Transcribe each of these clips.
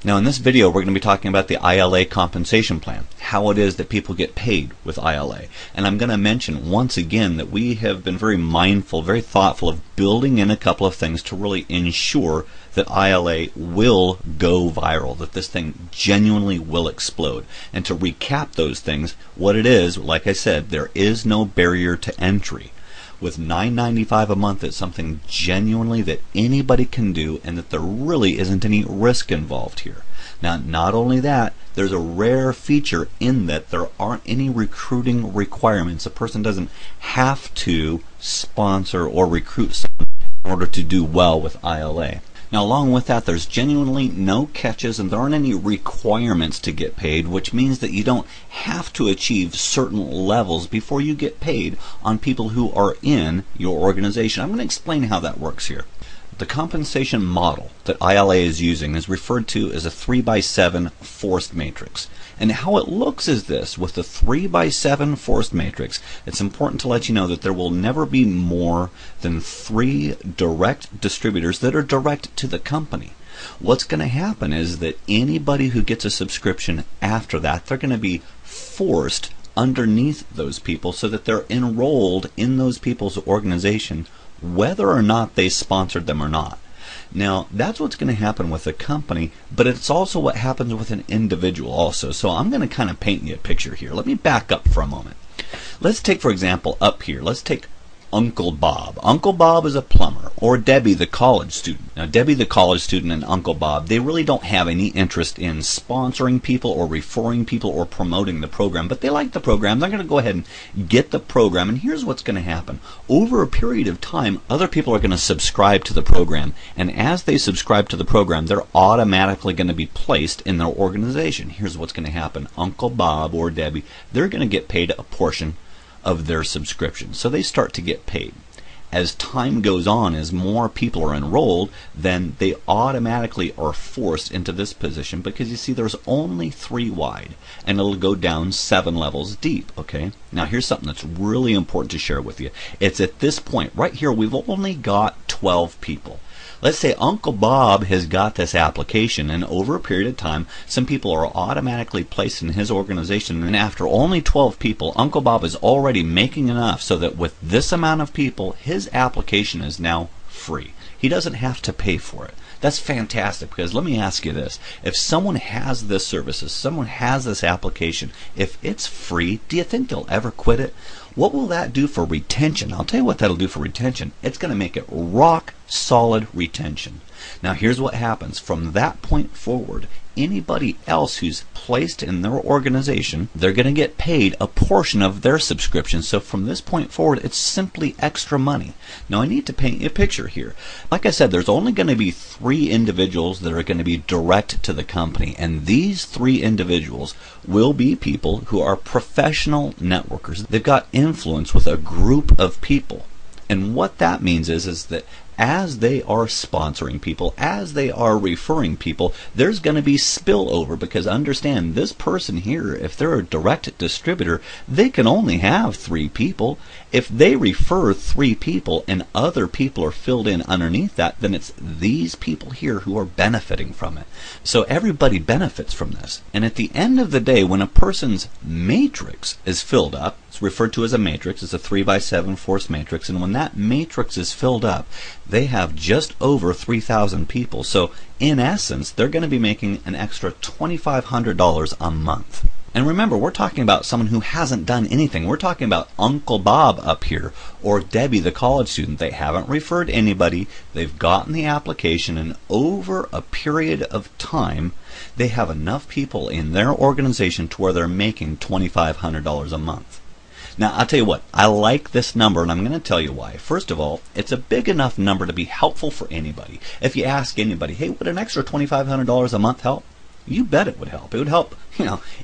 Now in this video we're going to be talking about the I-L-A compensation plan, how it is that people get paid with I-L-A. And I'm going to mention once again that we have been very mindful, very thoughtful of building in a couple of things to really ensure that I-L-A will go viral, that this thing genuinely will explode. And to recap those things, what it is, like I said, there is no barrier to entry. With $9.95 a month, it's something genuinely that anybody can do, and that there really isn't any risk involved here. Now, not only that, there's a rare feature in that there aren't any recruiting requirements. A person doesn't have to sponsor or recruit someone in order to do well with I-L-A. Now, along with that, there's genuinely no catches, and there aren't any requirements to get paid, which means that you don't have to achieve certain levels before you get paid on people who are in your organization. I'm going to explain how that works here. The compensation model that I-L-A is using is referred to as a 3x7 forced matrix. And how it looks is this: with the 3x7 forced matrix, it's important to let you know that there will never be more than 3 direct distributors that are direct to the company. What's going to happen is that anybody who gets a subscription after that, they're going to be forced underneath those people so that they're enrolled in those people's organization, whether or not they sponsored them or not. Now, that's what's going to happen with a company, but it's also what happens with an individual also. So I'm going to kind of paint you a picture here. Let me back up for a moment. Let's take, for example, up here, let's take Uncle Bob. Uncle Bob is a plumber, or Debbie the college student. Now, Debbie the college student and Uncle Bob, they really don't have any interest in sponsoring people or referring people or promoting the program, but they like the program. They're going to go ahead and get the program, and here's what's going to happen. Over a period of time, other people are going to subscribe to the program, and as they subscribe to the program, they're automatically going to be placed in their organization. Here's what's going to happen. Uncle Bob or Debbie, they're going to get paid a portion of their subscription. So they start to get paid. As time goes on, as more people are enrolled, then they automatically are forced into this position, because you see there's only 3 wide, and it'll go down 7 levels deep. Okay, now here's something that's really important to share with you. It's at this point right here we've only got 12 people. Let's say Uncle Bob has got this application, and over a period of time, some people are automatically placed in his organization, and after only 12 people, Uncle Bob is already making enough so that with this amount of people, his application is now free. He doesn't have to pay for it. That's fantastic, because let me ask you this. If someone has this service, if someone has this application, if it's free, do you think they'll ever quit it? What will that do for retention? I'll tell you what that'll do for retention. It's going to make it rock solid retention. Now here's what happens. From that point forward, anybody else who's placed in their organization, they're going to get paid a portion of their subscription. So from this point forward, it's simply extra money. Now I need to paint you a picture here. Like I said, there's only going to be 3 individuals that are going to be direct to the company, and these 3 individuals will be people who are professional networkers. They've got influence with a group of people. And what that means is that as they are sponsoring people, as they are referring people, there's going to be spillover, because understand, this person here, if they're a direct distributor, they can only have 3 people. If they refer 3 people and other people are filled in underneath that, then it's these people here who are benefiting from it. So everybody benefits from this. And at the end of the day, when a person's matrix is filled up, it's referred to as a matrix. It's a 3x7 forced matrix, and when that matrix is filled up, they have just over 3,000 people. So in essence, they're going to be making an extra $2,500 a month. And remember, we're talking about someone who hasn't done anything. We're talking about Uncle Bob up here, or Debbie the college student. They haven't referred anybody. They've gotten the application, and over a period of time, they have enough people in their organization to where they're making $2,500 a month. Now, I'll tell you what, I like this number, and I'm going to tell you why. First of all, it's a big enough number to be helpful for anybody. If you ask anybody, hey, would an extra $2,500 a month help? You bet it would help. It would help,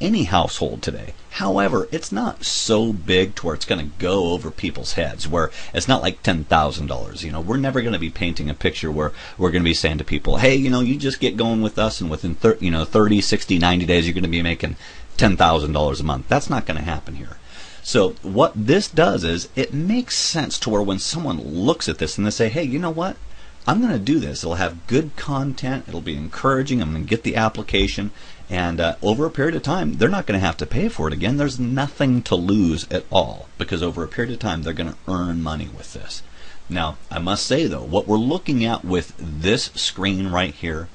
any household today. However, it's not so big to where it's going to go over people's heads, where it's not like $10,000. We're never going to be painting a picture where we're going to be saying to people, hey, you just get going with us, and within 30, 60, 90 days, you're going to be making $10,000 a month. That's not going to happen here. So what this does is it makes sense to where when someone looks at this and they say, hey, you know what? I'm going to do this. It'll have good content. It'll be encouraging. I'm going to get the application. And over a period of time, they're not going to have to pay for it again. There's nothing to lose at all, because over a period of time, they're going to earn money with this. Now, I must say, though, what we're looking at with this screen right here,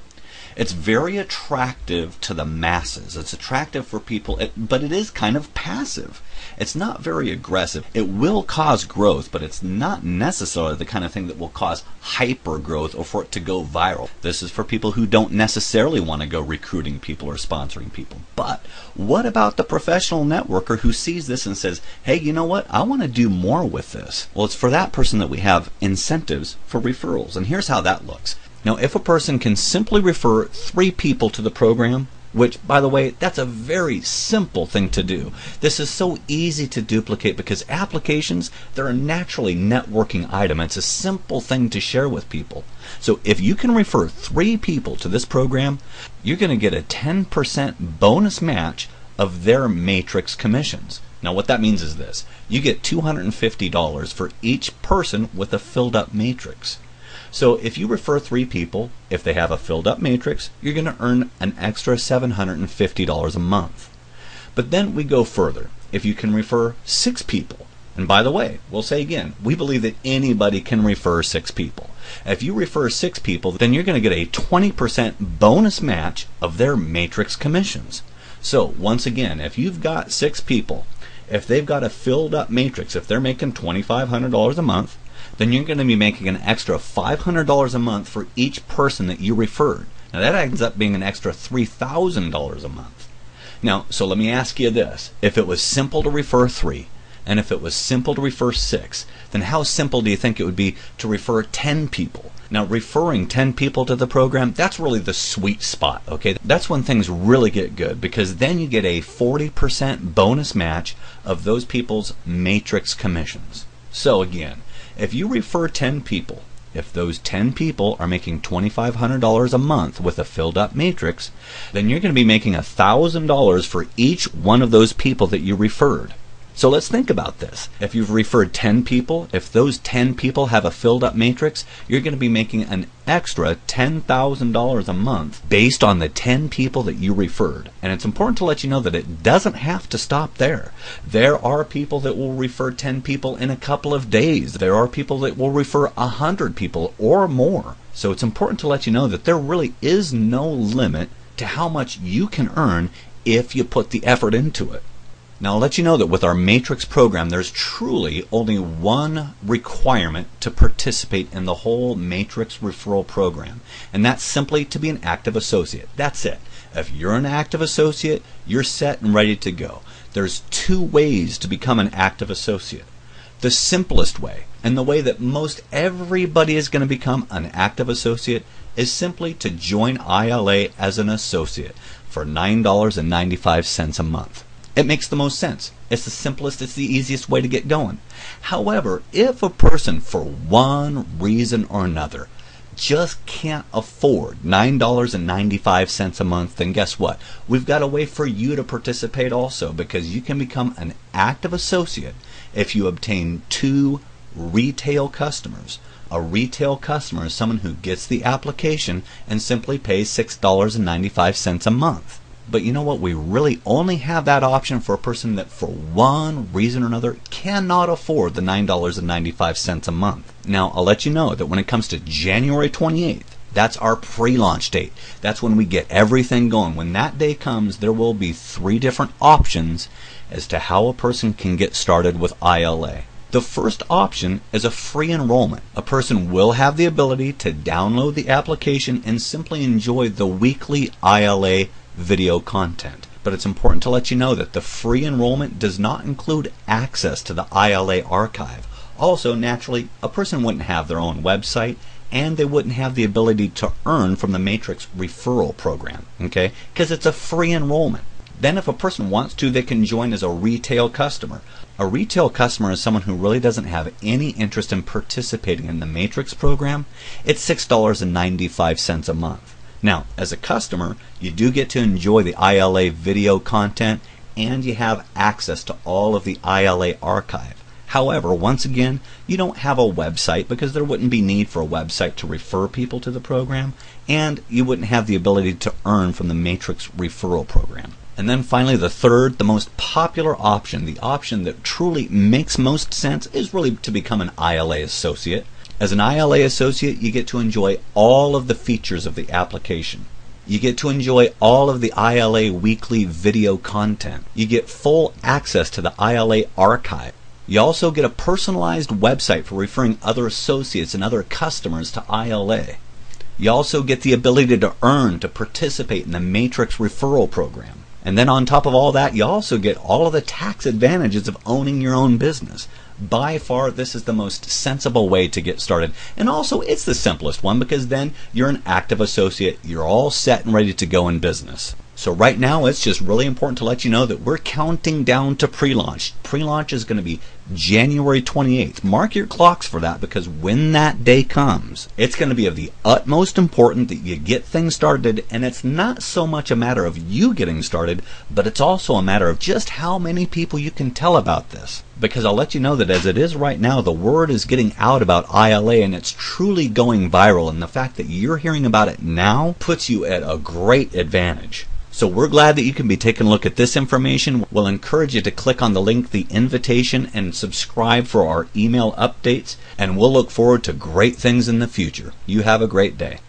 it's very attractive to the masses. It's attractive for people, but it is kind of passive. It's not very aggressive. It will cause growth, but it's not necessarily the kind of thing that will cause hyper growth or for it to go viral. This is for people who don't necessarily want to go recruiting people or sponsoring people. But what about the professional networker who sees this and says, hey, you know what? I want to do more with this. Well, it's for that person that we have incentives for referrals. And here's how that looks. Now, if a person can simply refer 3 people to the program, which, by the way, that's a very simple thing to do. This is so easy to duplicate because applications, they're a naturally networking item. It's a simple thing to share with people. So if you can refer 3 people to this program, you're going to get a 10% bonus match of their matrix commissions. Now, what that means is this. You get $250 for each person with a filled up matrix. So if you refer 3 people, if they have a filled up matrix, you're going to earn an extra $750 a month. But then we go further. If you can refer 6 people, and by the way, we'll say again, we believe that anybody can refer 6 people. If you refer 6 people, then you're going to get a 20% bonus match of their matrix commissions. So once again, if you've got 6 people, if they've got a filled up matrix, if they're making $2,500 a month, then you're going to be making an extra $500 a month for each person that you referred. Now that ends up being an extra $3,000 a month. Now, so let me ask you this. If it was simple to refer 3, and if it was simple to refer 6, then how simple do you think it would be to refer 10 people? Now, referring 10 people to the program, that's really the sweet spot, okay? That's when things really get good, because then you get a 40% bonus match of those people's matrix commissions. So again, if you refer 10 people, if those 10 people are making $2,500 a month with a filled up matrix, then you're going to be making $1,000 for each one of those people that you referred. So let's think about this. If you've referred 10 people, if those 10 people have a filled up matrix, you're going to be making an extra $10,000 a month based on the 10 people that you referred. And it's important to let you know that it doesn't have to stop there. There are people that will refer 10 people in a couple of days. There are people that will refer 100 people or more. So it's important to let you know that there really is no limit to how much you can earn if you put the effort into it. Now, I'll let you know that with our Matrix program, there's truly only one requirement to participate in the whole Matrix referral program, and that's simply to be an active associate. That's it. If you're an active associate, you're set and ready to go. There's 2 ways to become an active associate. The simplest way, and the way that most everybody is going to become an active associate, is simply to join ILA as an associate for $9.95 a month. It makes the most sense. It's the simplest, it's the easiest way to get going. However, if a person, for one reason or another, just can't afford $9.95 a month, then guess what? We've got a way for you to participate also, because you can become an active associate if you obtain 2 retail customers. A retail customer is someone who gets the application and simply pays $6.95 a month. But you know what? We really only have that option for a person that for one reason or another cannot afford the $9.95 a month. Now, I'll let you know that when it comes to January 28th, that's our pre-launch date. That's when we get everything going. When that day comes, there will be 3 different options as to how a person can get started with ILA. The first option is a free enrollment. A person will have the ability to download the application and simply enjoy the weekly ILA video content. But it's important to let you know that the free enrollment does not include access to the ILA archive. Also, naturally, a person wouldn't have their own website, and they wouldn't have the ability to earn from the Matrix referral program, okay? Because it's a free enrollment. Then if a person wants to, they can join as a retail customer. A retail customer is someone who really doesn't have any interest in participating in the Matrix program. It's $6.95 a month. Now, as a customer, you do get to enjoy the ILA video content, and you have access to all of the ILA archive. However, once again, you don't have a website because there wouldn't be need for a website to refer people to the program, and you wouldn't have the ability to earn from the Matrix referral program. And then finally, the third, the most popular option, the option that truly makes most sense, is really to become an ILA associate. As an ILA associate, you get to enjoy all of the features of the application. You get to enjoy all of the ILA weekly video content. You get full access to the ILA archive. You also get a personalized website for referring other associates and other customers to ILA. You also get the ability to earn, to participate in the Matrix referral program. And then on top of all that, you also get all of the tax advantages of owning your own business. By far, this is the most sensible way to get started. And also, it's the simplest one because then you're an active associate. You're all set and ready to go in business. So right now, it's just really important to let you know that we're counting down to pre-launch. Pre-launch is going to be January 28th. Mark your clocks for that because when that day comes, it's going to be of the utmost importance that you get things started. And it's not so much a matter of you getting started, but it's also a matter of just how many people you can tell about this. Because I'll let you know that as it is right now, the word is getting out about ILA and it's truly going viral. And the fact that you're hearing about it now puts you at a great advantage. So we're glad that you can be taking a look at this information. We'll encourage you to click on the link, the invitation, and subscribe for our email updates. And we'll look forward to great things in the future. You have a great day.